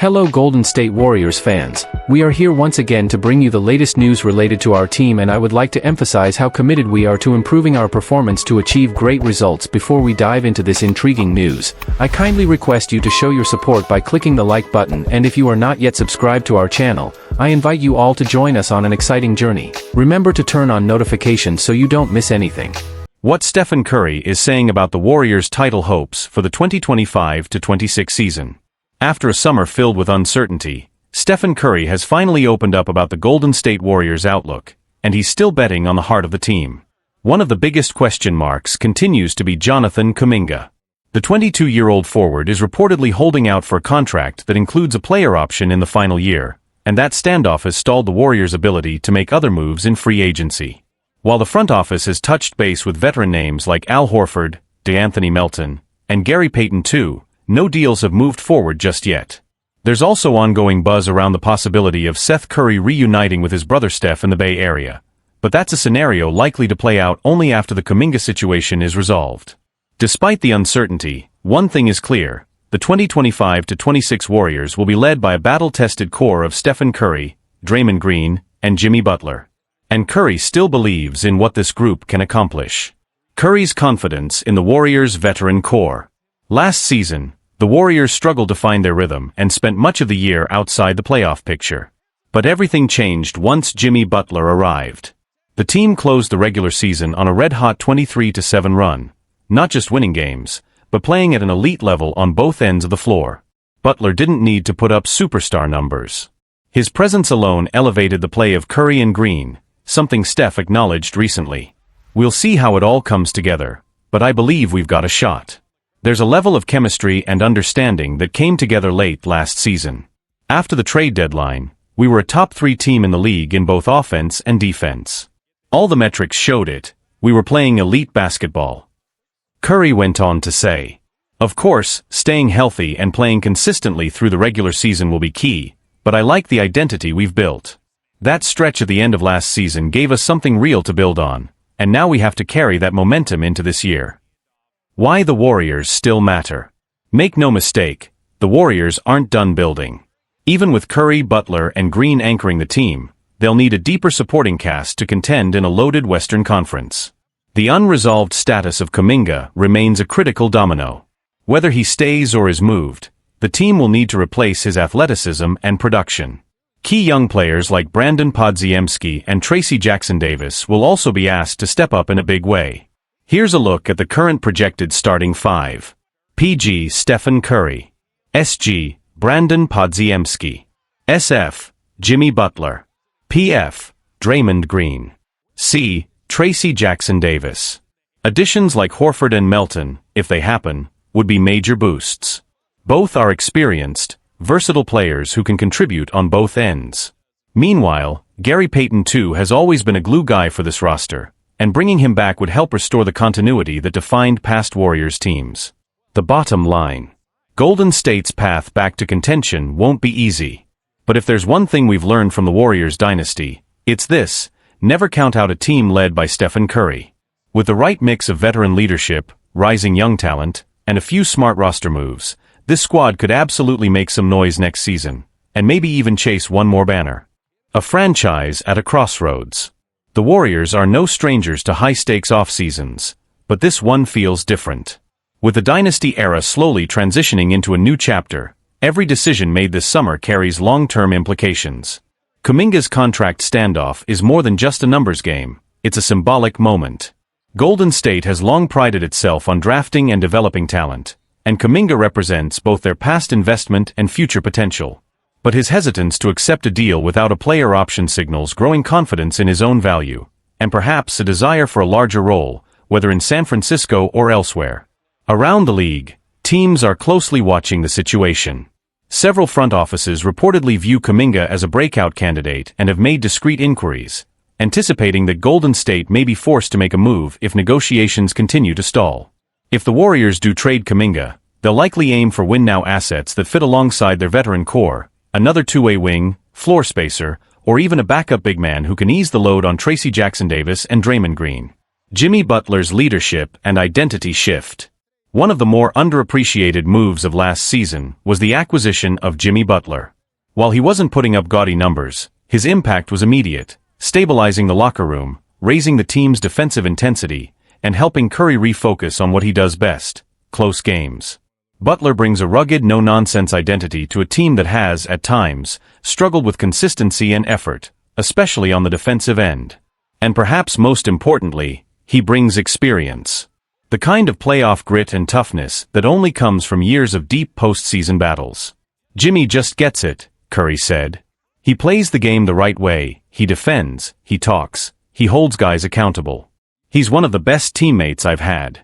Hello Golden State Warriors fans. We are here once again to bring you the latest news related to our team, and I would like to emphasize how committed we are to improving our performance to achieve great results. Before we dive into this intriguing news, I kindly request you to show your support by clicking the like button, and if you are not yet subscribed to our channel, I invite you all to join us on an exciting journey. Remember to turn on notifications so you don't miss anything. What Stephen Curry is saying about the Warriors' title hopes for the 2025-26 season. After a summer filled with uncertainty, Stephen Curry has finally opened up about the Golden State Warriors' outlook, and he's still betting on the heart of the team. One of the biggest question marks continues to be Jonathan Kuminga. The 22-year-old forward is reportedly holding out for a contract that includes a player option in the final year, and that standoff has stalled the Warriors' ability to make other moves in free agency. While the front office has touched base with veteran names like Al Horford, DeAnthony Melton, and Gary Payton II, no deals have moved forward just yet. There's also ongoing buzz around the possibility of Seth Curry reuniting with his brother Steph in the Bay Area, but that's a scenario likely to play out only after the Kuminga situation is resolved. Despite the uncertainty, one thing is clear: the 2025-26 Warriors will be led by a battle-tested core of Stephen Curry, Draymond Green, and Jimmy Butler. And Curry still believes in what this group can accomplish. Curry's confidence in the Warriors' veteran core. Last season, the Warriors struggled to find their rhythm and spent much of the year outside the playoff picture. But everything changed once Jimmy Butler arrived. The team closed the regular season on a red-hot 23-7 run, not just winning games, but playing at an elite level on both ends of the floor. Butler didn't need to put up superstar numbers. His presence alone elevated the play of Curry and Green, something Steph acknowledged recently. We'll see how it all comes together, but I believe we've got a shot. There's a level of chemistry and understanding that came together late last season. After the trade deadline, we were a top 3 team in the league in both offense and defense. All the metrics showed it. We were playing elite basketball. Curry went on to say, "Of course, staying healthy and playing consistently through the regular season will be key, but I like the identity we've built. That stretch at the end of last season gave us something real to build on, and now we have to carry that momentum into this year." Why the Warriors still matter. Make no mistake, the Warriors aren't done building. Even with Curry, Butler, and Green anchoring the team, they'll need a deeper supporting cast to contend in a loaded Western Conference. The unresolved status of Kaminga remains a critical domino. Whether he stays or is moved, the team will need to replace his athleticism and production. Key young players like Brandon Podziemski and Tracy Jackson-Davis will also be asked to step up in a big way. Here's a look at the current projected starting 5. PG Stephen Curry. SG Brandon Podziemski. SF Jimmy Butler. PF Draymond Green. C Tracy Jackson-Davis. Additions like Horford and Melton, if they happen, would be major boosts. Both are experienced, versatile players who can contribute on both ends. Meanwhile, Gary Payton II has always been a glue guy for this roster, and bringing him back would help restore the continuity that defined past Warriors teams. The bottom line: Golden State's path back to contention won't be easy. But if there's one thing we've learned from the Warriors dynasty, it's this: never count out a team led by Stephen Curry. With the right mix of veteran leadership, rising young talent, and a few smart roster moves, this squad could absolutely make some noise next season, and maybe even chase one more banner. A franchise at a crossroads. The Warriors are no strangers to high-stakes off-seasons, but this one feels different. With the dynasty era slowly transitioning into a new chapter, every decision made this summer carries long-term implications. Kuminga's contract standoff is more than just a numbers game, it's a symbolic moment. Golden State has long prided itself on drafting and developing talent, and Kuminga represents both their past investment and future potential. But his hesitance to accept a deal without a player option signals growing confidence in his own value, and perhaps a desire for a larger role, whether in San Francisco or elsewhere. Around the league, teams are closely watching the situation. Several front offices reportedly view Kuminga as a breakout candidate and have made discreet inquiries, anticipating that Golden State may be forced to make a move if negotiations continue to stall. If the Warriors do trade Kuminga, they'll likely aim for win-now assets that fit alongside their veteran core, another two-way wing, floor spacer, or even a backup big man who can ease the load on Tracy Jackson-Davis and Draymond Green. Jimmy Butler's leadership and identity shift. One of the more underappreciated moves of last season was the acquisition of Jimmy Butler. While he wasn't putting up gaudy numbers, his impact was immediate, stabilizing the locker room, raising the team's defensive intensity, and helping Curry refocus on what he does best: close games. Butler brings a rugged, no-nonsense identity to a team that has, at times, struggled with consistency and effort, especially on the defensive end. And perhaps most importantly, he brings experience. The kind of playoff grit and toughness that only comes from years of deep postseason battles. "Jimmy just gets it," Curry said. "He plays the game the right way, he defends, he talks, he holds guys accountable. He's one of the best teammates I've had."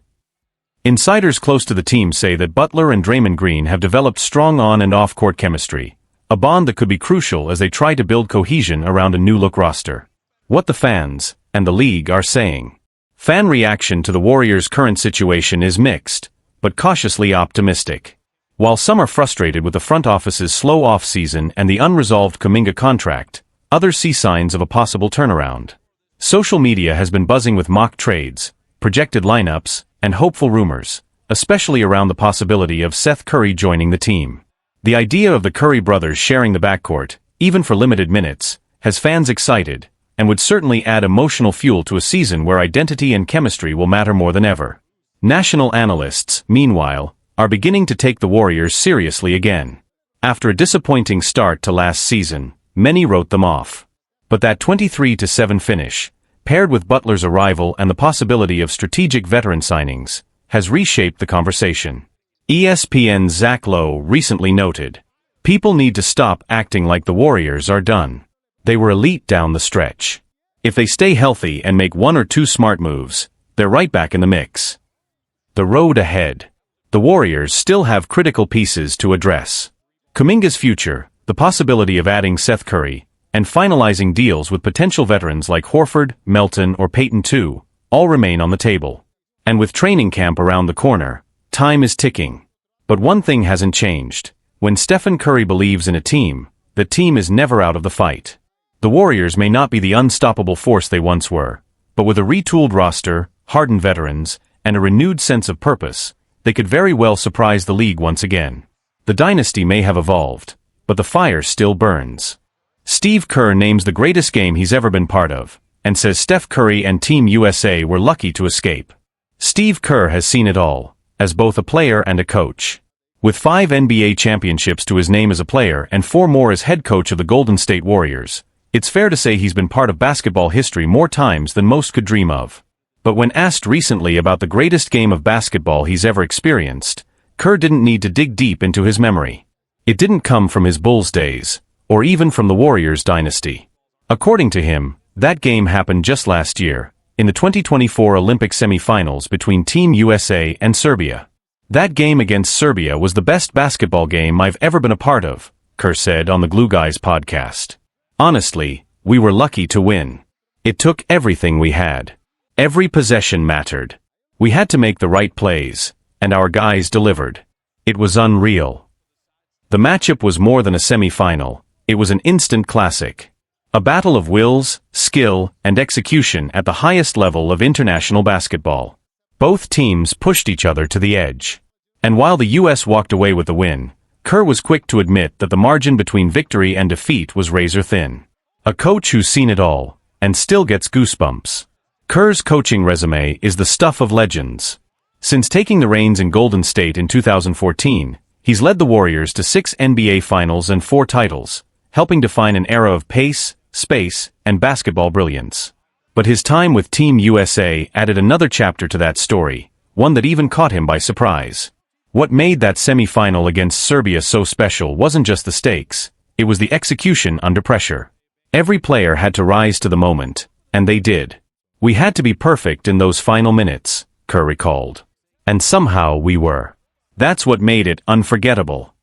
Insiders close to the team say that Butler and Draymond Green have developed strong on- and off-court chemistry, a bond that could be crucial as they try to build cohesion around a new-look roster. What the fans, and the league, are saying. Fan reaction to the Warriors' current situation is mixed, but cautiously optimistic. While some are frustrated with the front office's slow off-season and the unresolved Kuminga contract, others see signs of a possible turnaround. Social media has been buzzing with mock trades, projected lineups, and hopeful rumors, especially around the possibility of Seth Curry joining the team. The idea of the Curry brothers sharing the backcourt, even for limited minutes, has fans excited, and would certainly add emotional fuel to a season where identity and chemistry will matter more than ever. National analysts, meanwhile, are beginning to take the Warriors seriously again. After a disappointing start to last season, many wrote them off. But that 23-7 finish, paired with Butler's arrival and the possibility of strategic veteran signings, has reshaped the conversation. ESPN's Zach Lowe recently noted, "People need to stop acting like the Warriors are done. They were elite down the stretch. If they stay healthy and make one or two smart moves, they're right back in the mix." The road ahead. The Warriors still have critical pieces to address. Kuminga's future, the possibility of adding Seth Curry, and finalizing deals with potential veterans like Horford, Melton, or Payton II, all remain on the table. And with training camp around the corner, time is ticking. But one thing hasn't changed. When Stephen Curry believes in a team, the team is never out of the fight. The Warriors may not be the unstoppable force they once were, but with a retooled roster, hardened veterans, and a renewed sense of purpose, they could very well surprise the league once again. The dynasty may have evolved, but the fire still burns. Steve Kerr names the greatest game he's ever been part of, and says Steph Curry and Team USA were lucky to escape. Steve Kerr has seen it all, as both a player and a coach. With 5 NBA championships to his name as a player and 4 more as head coach of the Golden State Warriors, it's fair to say he's been part of basketball history more times than most could dream of. But when asked recently about the greatest game of basketball he's ever experienced, Kerr didn't need to dig deep into his memory. It didn't come from his Bulls days, or even from the Warriors dynasty. According to him, that game happened just last year, in the 2024 Olympic semifinals between Team USA and Serbia. "That game against Serbia was the best basketball game I've ever been a part of," Kerr said on the Glue Guys podcast. "Honestly, we were lucky to win. It took everything we had. Every possession mattered. We had to make the right plays, and our guys delivered. It was unreal." The matchup was more than a semi-final, it was an instant classic. A battle of wills, skill, and execution at the highest level of international basketball. Both teams pushed each other to the edge. And while the US walked away with the win, Kerr was quick to admit that the margin between victory and defeat was razor-thin. A coach who's seen it all, and still gets goosebumps. Kerr's coaching resume is the stuff of legends. Since taking the reins in Golden State in 2014, he's led the Warriors to 6 NBA Finals and 4 titles, helping define an era of pace, space, and basketball brilliance. But his time with Team USA added another chapter to that story, one that even caught him by surprise. What made that semi-final against Serbia so special wasn't just the stakes, it was the execution under pressure. Every player had to rise to the moment, and they did. "We had to be perfect in those final minutes," Kerr recalled. "And somehow we were. That's what made it unforgettable."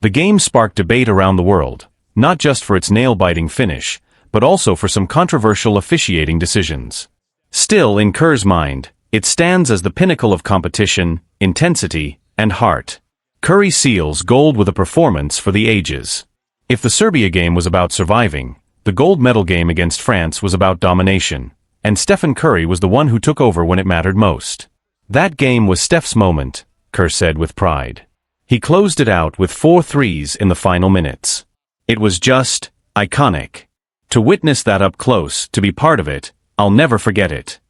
The game sparked debate around the world, not just for its nail-biting finish, but also for some controversial officiating decisions. Still, in Kerr's mind, it stands as the pinnacle of competition, intensity, and heart. Curry seals gold with a performance for the ages. If the Serbia game was about surviving, the gold medal game against France was about domination, and Stephen Curry was the one who took over when it mattered most. That game was Steph's moment, Kerr said with pride. He closed it out with 4 threes in the final minutes. It was just iconic. To witness that up close, to be part of it, I'll never forget it.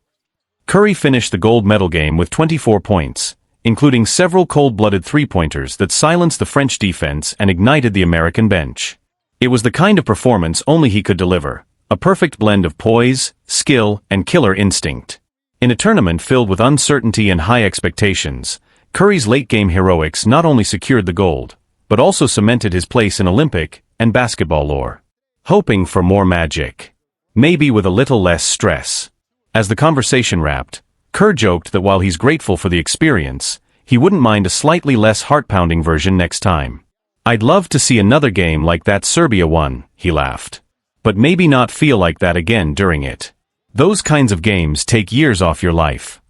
Curry finished the gold medal game with 24 points, including several cold-blooded three-pointers that silenced the French defense and ignited the American bench. It was the kind of performance only he could deliver, a perfect blend of poise, skill, and killer instinct. In a tournament filled with uncertainty and high expectations, Curry's late-game heroics not only secured the gold, but also cemented his place in Olympic and basketball lore. Hoping for more magic. Maybe with a little less stress. As the conversation wrapped, Kerr joked that while he's grateful for the experience, he wouldn't mind a slightly less heart-pounding version next time. I'd love to see another game like that Serbia one, he laughed. But maybe not feel like that again during it. Those kinds of games take years off your life.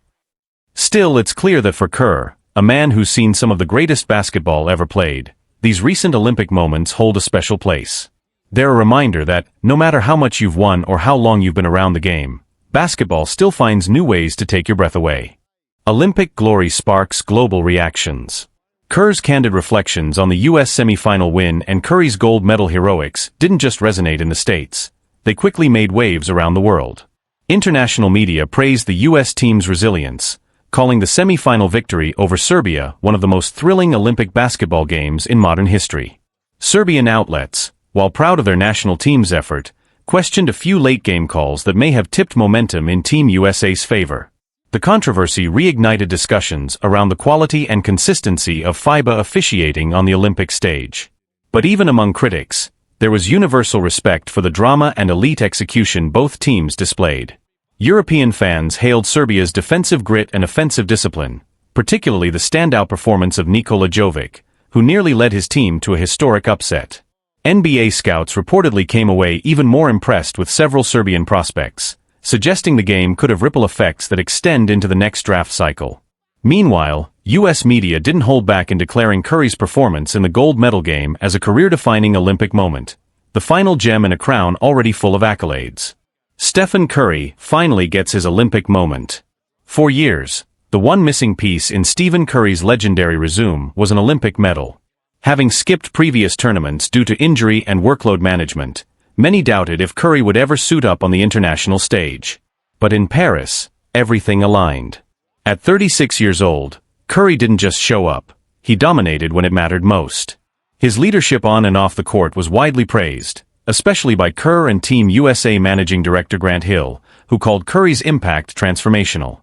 Still, it's clear that for Kerr, a man who's seen some of the greatest basketball ever played, these recent Olympic moments hold a special place. They're a reminder that, no matter how much you've won or how long you've been around the game, basketball still finds new ways to take your breath away. Olympic glory sparks global reactions. Kerr's candid reflections on the U.S. semifinal win and Curry's gold medal heroics didn't just resonate in the States. They quickly made waves around the world. International media praised the U.S. team's resilience, calling the semifinal victory over Serbia one of the most thrilling Olympic basketball games in modern history. Serbian outlets, while proud of their national team's effort, questioned a few late-game calls that may have tipped momentum in Team USA's favor. The controversy reignited discussions around the quality and consistency of FIBA officiating on the Olympic stage. But even among critics, there was universal respect for the drama and elite execution both teams displayed. European fans hailed Serbia's defensive grit and offensive discipline, particularly the standout performance of Nikola Jovic, who nearly led his team to a historic upset. NBA scouts reportedly came away even more impressed with several Serbian prospects, suggesting the game could have ripple effects that extend into the next draft cycle. Meanwhile, U.S. media didn't hold back in declaring Curry's performance in the gold medal game as a career-defining Olympic moment, the final gem in a crown already full of accolades. Stephen Curry finally gets his Olympic moment. For years, the one missing piece in Stephen Curry's legendary resume was an Olympic medal. Having skipped previous tournaments due to injury and workload management, many doubted if Curry would ever suit up on the international stage. But in Paris, everything aligned. At 36 years old, Curry didn't just show up, he dominated when it mattered most. His leadership on and off the court was widely praised, especially by Kerr and Team USA Managing Director Grant Hill, who called Curry's impact transformational.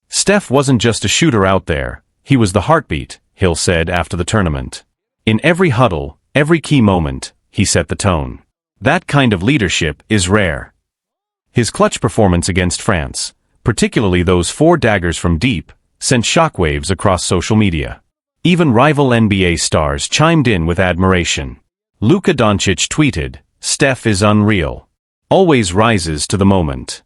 Steph wasn't just a shooter out there, he was the heartbeat, Hill said after the tournament. In every huddle, every key moment, he set the tone. That kind of leadership is rare. His clutch performance against France, particularly those 4 daggers from deep, sent shockwaves across social media. Even rival NBA stars chimed in with admiration. Luka Doncic tweeted, "Steph is unreal. Always rises to the moment."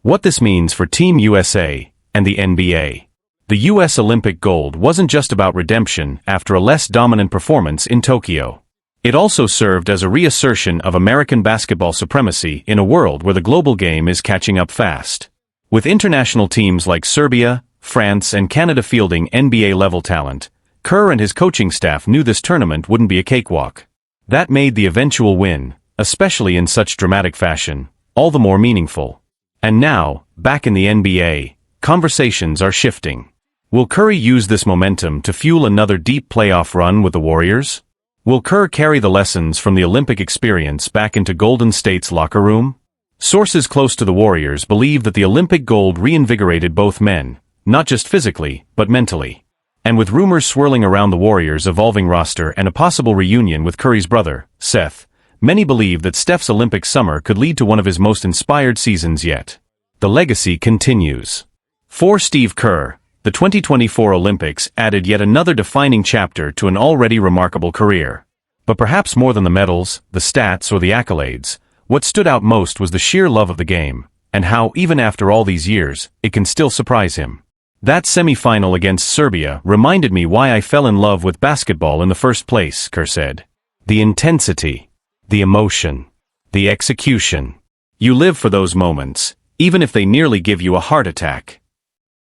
What this means for Team USA and the NBA. The U.S. Olympic gold wasn't just about redemption after a less dominant performance in Tokyo. It also served as a reassertion of American basketball supremacy in a world where the global game is catching up fast. With international teams like Serbia, France, and Canada fielding NBA-level talent, Kerr and his coaching staff knew this tournament wouldn't be a cakewalk. That made the eventual win, especially in such dramatic fashion, all the more meaningful. And now, back in the NBA, conversations are shifting. Will Curry use this momentum to fuel another deep playoff run with the Warriors? Will Kerr carry the lessons from the Olympic experience back into Golden State's locker room? Sources close to the Warriors believe that the Olympic gold reinvigorated both men, not just physically, but mentally. And with rumors swirling around the Warriors' evolving roster and a possible reunion with Curry's brother, Seth, many believe that Steph's Olympic summer could lead to one of his most inspired seasons yet. The legacy continues. For Steve Kerr, the 2024 Olympics added yet another defining chapter to an already remarkable career. But perhaps more than the medals, the stats, or the accolades, what stood out most was the sheer love of the game, and how, even after all these years, it can still surprise him. That semi-final against Serbia reminded me why I fell in love with basketball in the first place, Kerr said. The intensity, the emotion, the execution. You live for those moments, even if they nearly give you a heart attack.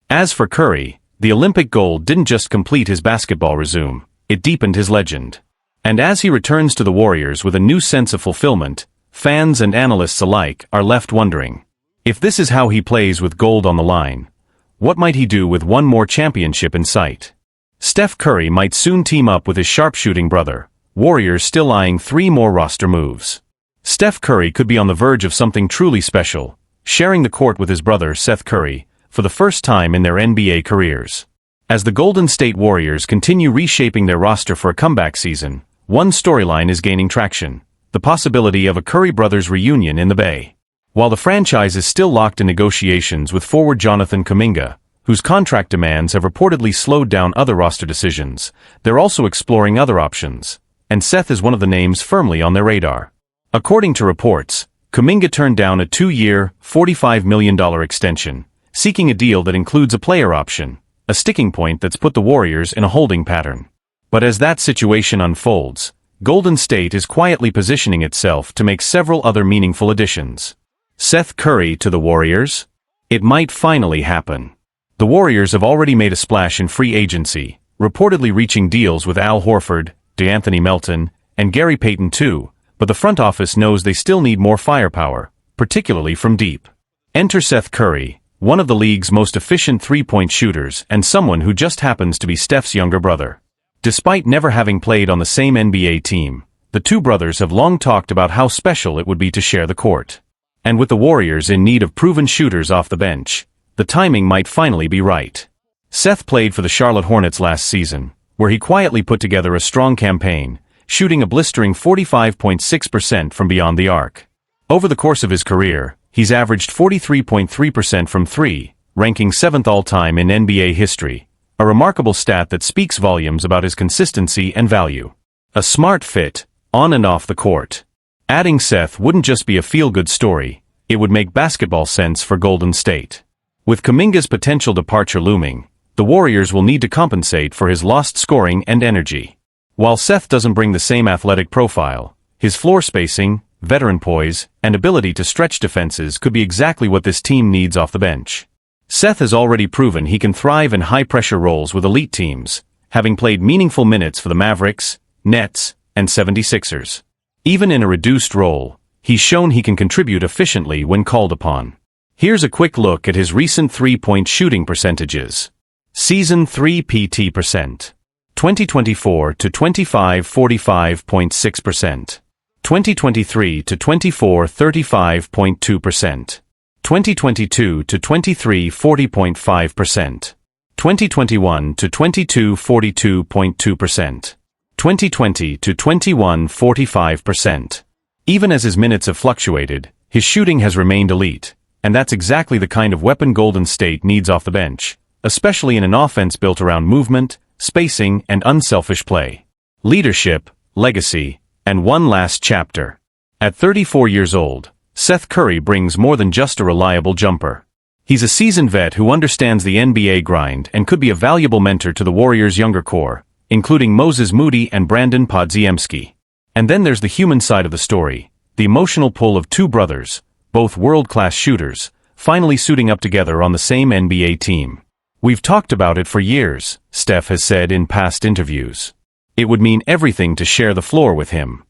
As for Curry, The Olympic gold didn't just complete his basketball resume, it deepened his legend. And as he returns to the Warriors with a new sense of fulfillment, fans and analysts alike are left wondering, if this is how he plays with gold on the line, what might he do with one more championship in sight? Steph Curry might soon team up with his sharpshooting brother, Warriors still eyeing 3 more roster moves. Steph Curry could be on the verge of something truly special, sharing the court with his brother Seth Curry, for the first time in their NBA careers. As the Golden State Warriors continue reshaping their roster for a comeback season, one storyline is gaining traction, the possibility of a Curry brothers reunion in the Bay. While the franchise is still locked in negotiations with forward Jonathan Kuminga, whose contract demands have reportedly slowed down other roster decisions, they're also exploring other options, and Seth is one of the names firmly on their radar. According to reports, Kaminga turned down a 2-year, $45 million extension, seeking a deal that includes a player option, a sticking point that's put the Warriors in a holding pattern. But as that situation unfolds, Golden State is quietly positioning itself to make several other meaningful additions. Seth Curry to the Warriors? It might finally happen. The Warriors have already made a splash in free agency, reportedly reaching deals with Al Horford, DeAnthony Melton, and Gary Payton too, but the front office knows they still need more firepower, particularly from deep. Enter Seth Curry, one of the league's most efficient three-point shooters and someone who just happens to be Steph's younger brother. Despite never having played on the same NBA team, the two brothers have long talked about how special it would be to share the court. And with the Warriors in need of proven shooters off the bench, the timing might finally be right. Seth played for the Charlotte Hornets last season, where he quietly put together a strong campaign, shooting a blistering 45.6% from beyond the arc. Over the course of his career, he's averaged 43.3% from 3, ranking 7th all-time in NBA history, a remarkable stat that speaks volumes about his consistency and value. A smart fit, on and off the court. Adding Seth wouldn't just be a feel-good story, it would make basketball sense for Golden State. With Kuminga's potential departure looming, the Warriors will need to compensate for his lost scoring and energy. While Seth doesn't bring the same athletic profile, his floor spacing, veteran poise, and ability to stretch defenses could be exactly what this team needs off the bench. Seth has already proven he can thrive in high-pressure roles with elite teams, having played meaningful minutes for the Mavericks, Nets, and 76ers. Even in a reduced role, he's shown he can contribute efficiently when called upon. Here's a quick look at his recent three-point shooting percentages. Season 3 PT %. 2024 to 25 45.6%. 2023 to 24 35.2%. 2022 to 23 40.5%. 2021 to 22 42.2%. 2020 to 21 45%. Even as his minutes have fluctuated, his shooting has remained elite, and that's exactly the kind of weapon Golden State needs off the bench, especially in an offense built around movement, spacing, and unselfish play. Leadership, legacy, and one last chapter. At 34 years old, Seth Curry brings more than just a reliable jumper. He's a seasoned vet who understands the NBA grind and could be a valuable mentor to the Warriors' younger core, including Moses Moody and Brandon Podziemski. And then there's the human side of the story, the emotional pull of two brothers, both world-class shooters, finally suiting up together on the same NBA team. We've talked about it for years, Steph has said in past interviews. It would mean everything to share the floor with him.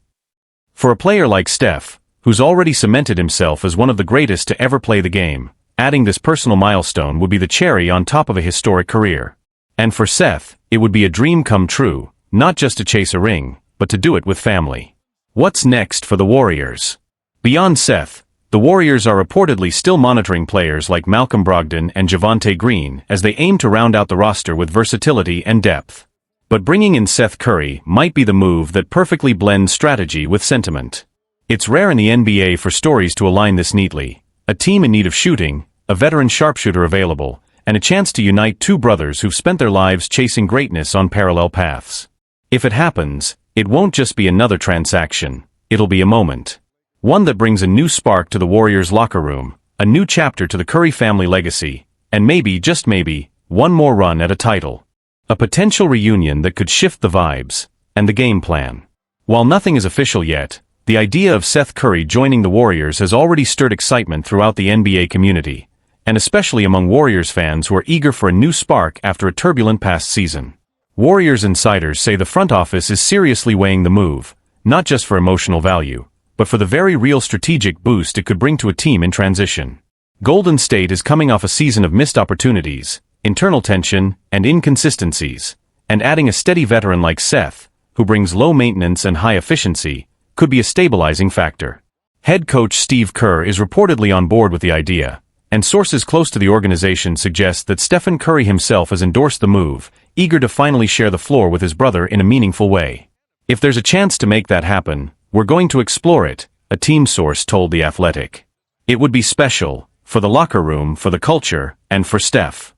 For a player like Steph, who's already cemented himself as one of the greatest to ever play the game, adding this personal milestone would be the cherry on top of a historic career. And for Seth, it would be a dream come true, not just to chase a ring, but to do it with family. What's next for the Warriors? Beyond Seth, the Warriors are reportedly still monitoring players like Malcolm Brogdon and Javonte Green as they aim to round out the roster with versatility and depth. But bringing in Seth Curry might be the move that perfectly blends strategy with sentiment. It's rare in the NBA for stories to align this neatly. A team in need of shooting, a veteran sharpshooter available, and a chance to unite two brothers who've spent their lives chasing greatness on parallel paths. If it happens, it won't just be another transaction, it'll be a moment. One that brings a new spark to the Warriors' locker room, a new chapter to the Curry family legacy, and maybe, just maybe, one more run at a title. A potential reunion that could shift the vibes, and the game plan. While nothing is official yet, the idea of Seth Curry joining the Warriors has already stirred excitement throughout the NBA community, and especially among Warriors fans who are eager for a new spark after a turbulent past season. Warriors insiders say the front office is seriously weighing the move, not just for emotional value, but for the very real strategic boost it could bring to a team in transition. Golden State is coming off a season of missed opportunities, internal tension, and inconsistencies, and adding a steady veteran like Seth, who brings low maintenance and high efficiency, could be a stabilizing factor. Head coach Steve Kerr is reportedly on board with the idea, and sources close to the organization suggest that Stephen Curry himself has endorsed the move, eager to finally share the floor with his brother in a meaningful way. "If there's a chance to make that happen, we're going to explore it," a team source told The Athletic. "It would be special, for the locker room, for the culture, and for Steph."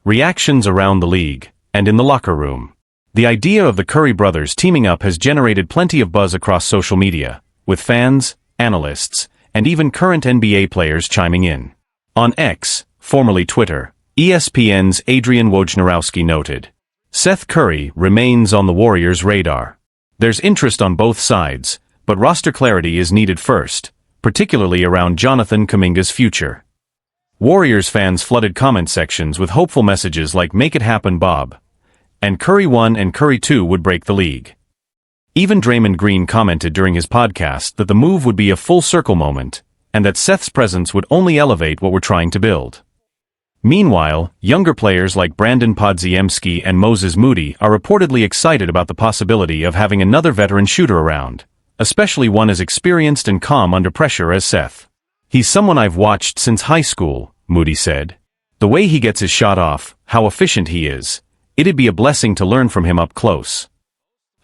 Reactions around the league, and in the locker room. The idea of the Curry brothers teaming up has generated plenty of buzz across social media, with fans, analysts, and even current NBA players chiming in. On X, formerly Twitter, ESPN's Adrian Wojnarowski noted, "Seth Curry remains on the Warriors' radar. There's interest on both sides, but roster clarity is needed first, particularly around Jonathan Kuminga's future." Warriors fans flooded comment sections with hopeful messages like "Make it happen, Bob," and "Curry 1 and Curry 2 would break the league." Even Draymond Green commented during his podcast that the move would be a full-circle moment, and that Seth's presence would only elevate what we're trying to build. Meanwhile, younger players like Brandon Podziemski and Moses Moody are reportedly excited about the possibility of having another veteran shooter around, especially one as experienced and calm under pressure as Seth. "He's someone I've watched since high school," Moody said. "The way he gets his shot off, how efficient he is, it'd be a blessing to learn from him up close."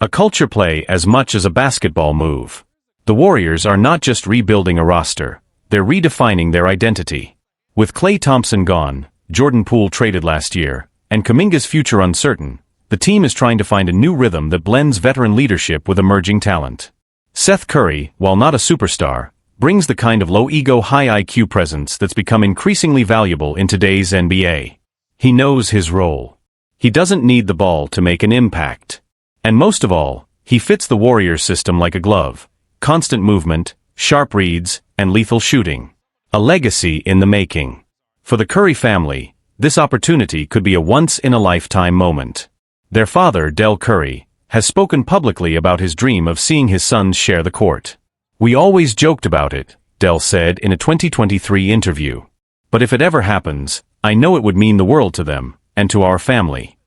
A culture play as much as a basketball move. The Warriors are not just rebuilding a roster, they're redefining their identity. With Klay Thompson gone, Jordan Poole traded last year, and Kaminga's future uncertain, the team is trying to find a new rhythm that blends veteran leadership with emerging talent. Seth Curry, while not a superstar, brings the kind of low-ego, high-IQ presence that's become increasingly valuable in today's NBA. He knows his role. He doesn't need the ball to make an impact. And most of all, he fits the Warriors system like a glove. Constant movement, sharp reads, and lethal shooting. A legacy in the making. For the Curry family, this opportunity could be a once-in-a-lifetime moment. Their father, Del Curry, has spoken publicly about his dream of seeing his sons share the court. "We always joked about it," Del said in a 2023 interview. "But if it ever happens, I know it would mean the world to them, and to our family."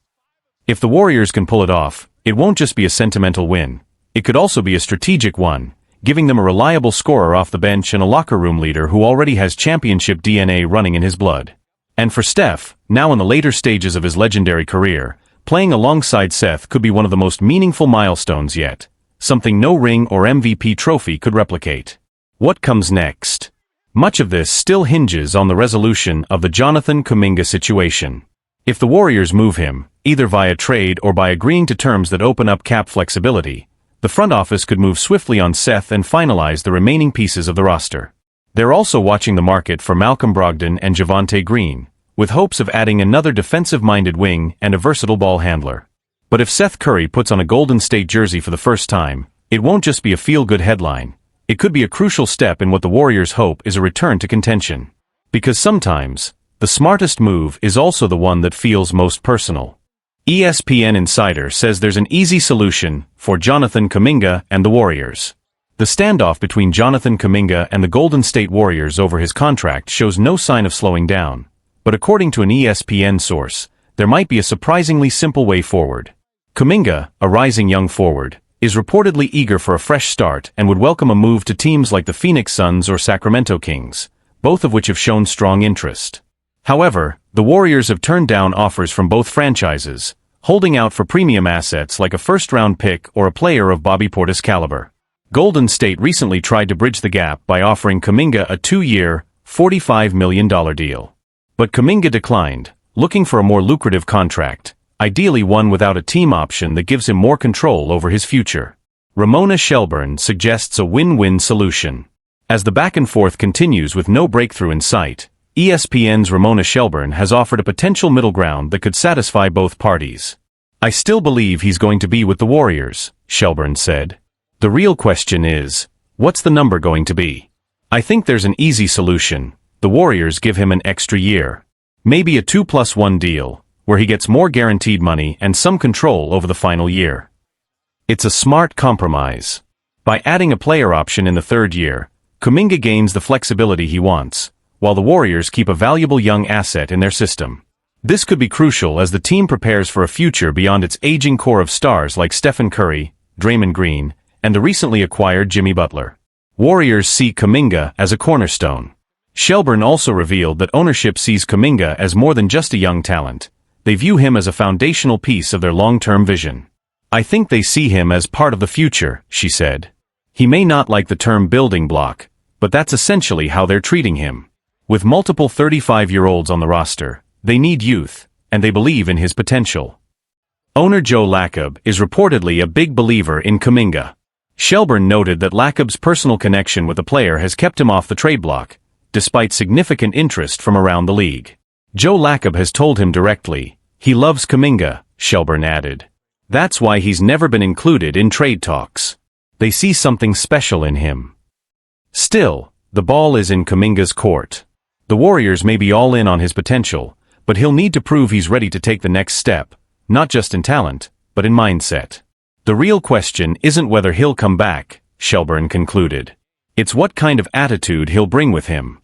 If the Warriors can pull it off, it won't just be a sentimental win. It could also be a strategic one, giving them a reliable scorer off the bench and a locker room leader who already has championship DNA running in his blood. And for Steph, now in the later stages of his legendary career, playing alongside Seth could be one of the most meaningful milestones yet, something no ring or MVP trophy could replicate. What comes next? Much of this still hinges on the resolution of the Jonathan Kuminga situation. If the Warriors move him, either via trade or by agreeing to terms that open up cap flexibility, the front office could move swiftly on Seth and finalize the remaining pieces of the roster. They're also watching the market for Malcolm Brogdon and Javonte Green, with hopes of adding another defensive-minded wing and a versatile ball handler. But if Seth Curry puts on a Golden State jersey for the first time, it won't just be a feel-good headline. It could be a crucial step in what the Warriors hope is a return to contention. Because sometimes, the smartest move is also the one that feels most personal. ESPN Insider says there's an easy solution for Jonathan Kaminga and the Warriors. The standoff between Jonathan Kaminga and the Golden State Warriors over his contract shows no sign of slowing down. But according to an ESPN source, there might be a surprisingly simple way forward. Kuminga, a rising young forward, is reportedly eager for a fresh start and would welcome a move to teams like the Phoenix Suns or Sacramento Kings, both of which have shown strong interest. However, the Warriors have turned down offers from both franchises, holding out for premium assets like a first-round pick or a player of Bobby Portis' caliber. Golden State recently tried to bridge the gap by offering Kuminga a 2-year, $45 million deal. But Kuminga declined, looking for a more lucrative contract, ideally one without a team option that gives him more control over his future. Ramona Shelburne suggests a win-win solution. As the back-and-forth continues with no breakthrough in sight, ESPN's Ramona Shelburne has offered a potential middle ground that could satisfy both parties. "I still believe he's going to be with the Warriors," Shelburne said. "The real question is, what's the number going to be? I think there's an easy solution. the Warriors give him an extra year. Maybe a 2+1 deal, where he gets more guaranteed money and some control over the final year. It's a smart compromise. By adding a player option in the third year, Kuminga gains the flexibility he wants, while the Warriors keep a valuable young asset in their system. This could be crucial as the team prepares for a future beyond its aging core of stars like Seth Curry, Draymond Green, and the recently acquired Jimmy Butler. Warriors see Kaminga as a cornerstone. Shelburne also revealed that ownership sees Kaminga as more than just a young talent. They view him as a foundational piece of their long-term vision. "I think they see him as part of the future," she said. "He may not like the term building block, but that's essentially how they're treating him. With multiple 35-year-olds on the roster, they need youth, and they believe in his potential." Owner Joe Lacob is reportedly a big believer in Kuminga. Shelburne noted that Lacob's personal connection with the player has kept him off the trade block, despite significant interest from around the league. Joe Lacob has told him directly, "He loves Kuminga," Shelburne added. "That's why he's never been included in trade talks. They see something special in him." Still, the ball is in Kuminga's court. The Warriors may be all in on his potential, but he'll need to prove he's ready to take the next step, not just in talent, but in mindset. "The real question isn't whether he'll come back," Shelburne concluded. "It's what kind of attitude he'll bring with him."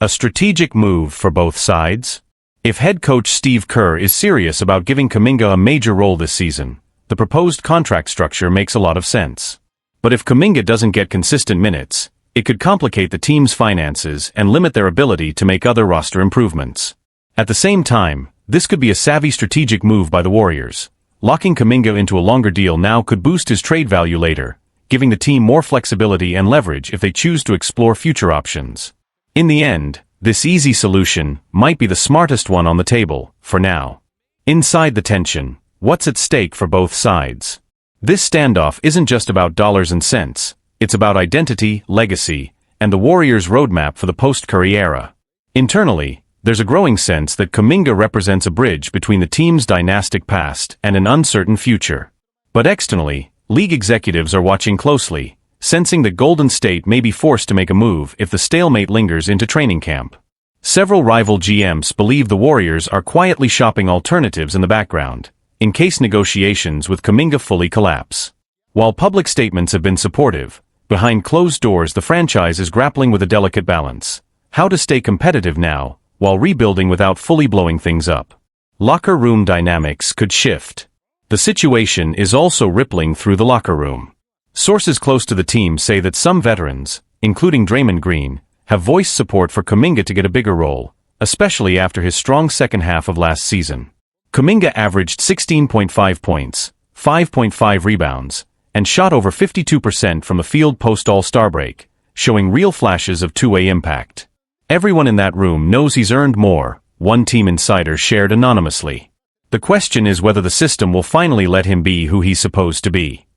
A strategic move for both sides? If head coach Steve Kerr is serious about giving Kuminga a major role this season, the proposed contract structure makes a lot of sense. But if Kuminga doesn't get consistent minutes, it could complicate the team's finances and limit their ability to make other roster improvements. At the same time, this could be a savvy strategic move by the Warriors. Locking Kuminga into a longer deal now could boost his trade value later, giving the team more flexibility and leverage if they choose to explore future options. In the end, this easy solution might be the smartest one on the table, for now. Inside the tension, what's at stake for both sides? This standoff isn't just about dollars and cents, it's about identity, legacy, and the Warriors' roadmap for the post-Curry era. Internally, there's a growing sense that Kuminga represents a bridge between the team's dynastic past and an uncertain future. But externally, league executives are watching closely, sensing that Golden State may be forced to make a move if the stalemate lingers into training camp. Several rival GMs believe the Warriors are quietly shopping alternatives in the background, in case negotiations with Kuminga fully collapse. While public statements have been supportive, behind closed doors the franchise is grappling with a delicate balance. How to stay competitive now, while rebuilding without fully blowing things up. Locker room dynamics could shift. The situation is also rippling through the locker room. Sources close to the team say that some veterans, including Draymond Green, have voiced support for Kuminga to get a bigger role, especially after his strong second half of last season. Kuminga averaged 16.5 points, 5.5 rebounds, and shot over 52% from the field post-All-Star break, showing real flashes of two-way impact. "Everyone in that room knows he's earned more," one team insider shared anonymously. The question is whether the system will finally let him be who he's supposed to be.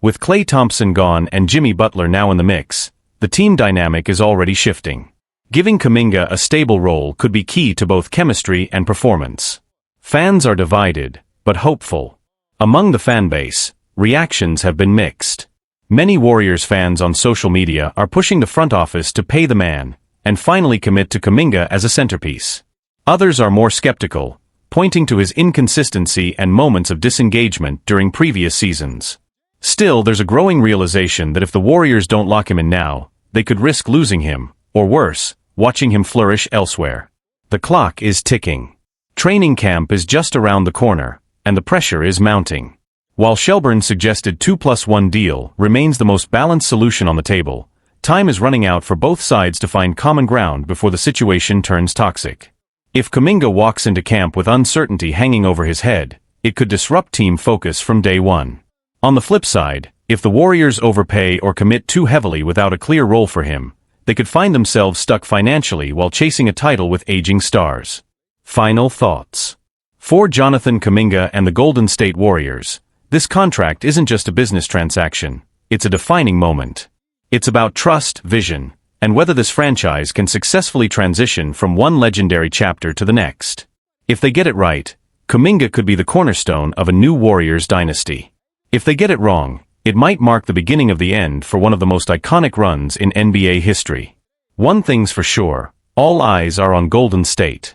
With Klay Thompson gone and Jimmy Butler now in the mix, the team dynamic is already shifting. Giving Kuminga a stable role could be key to both chemistry and performance. Fans are divided, but hopeful. Among the fan base, reactions have been mixed. Many Warriors fans on social media are pushing the front office to pay the man and finally commit to Kuminga as a centerpiece. Others are more skeptical, pointing to his inconsistency and moments of disengagement during previous seasons. Still, there's a growing realization that if the Warriors don't lock him in now, they could risk losing him, or worse, watching him flourish elsewhere. The clock is ticking. Training camp is just around the corner, and the pressure is mounting. While Shelburne's suggested 2+1 deal remains the most balanced solution on the table, time is running out for both sides to find common ground before the situation turns toxic. If Kuminga walks into camp with uncertainty hanging over his head, it could disrupt team focus from day one. On the flip side, if the Warriors overpay or commit too heavily without a clear role for him, they could find themselves stuck financially while chasing a title with aging stars. Final thoughts. For Jonathan Kaminga and the Golden State Warriors, this contract isn't just a business transaction, it's a defining moment. It's about trust, vision, and whether this franchise can successfully transition from one legendary chapter to the next. If they get it right, Kuminga could be the cornerstone of a new Warriors dynasty. If they get it wrong, it might mark the beginning of the end for one of the most iconic runs in NBA history. One thing's for sure, All eyes are on Golden State.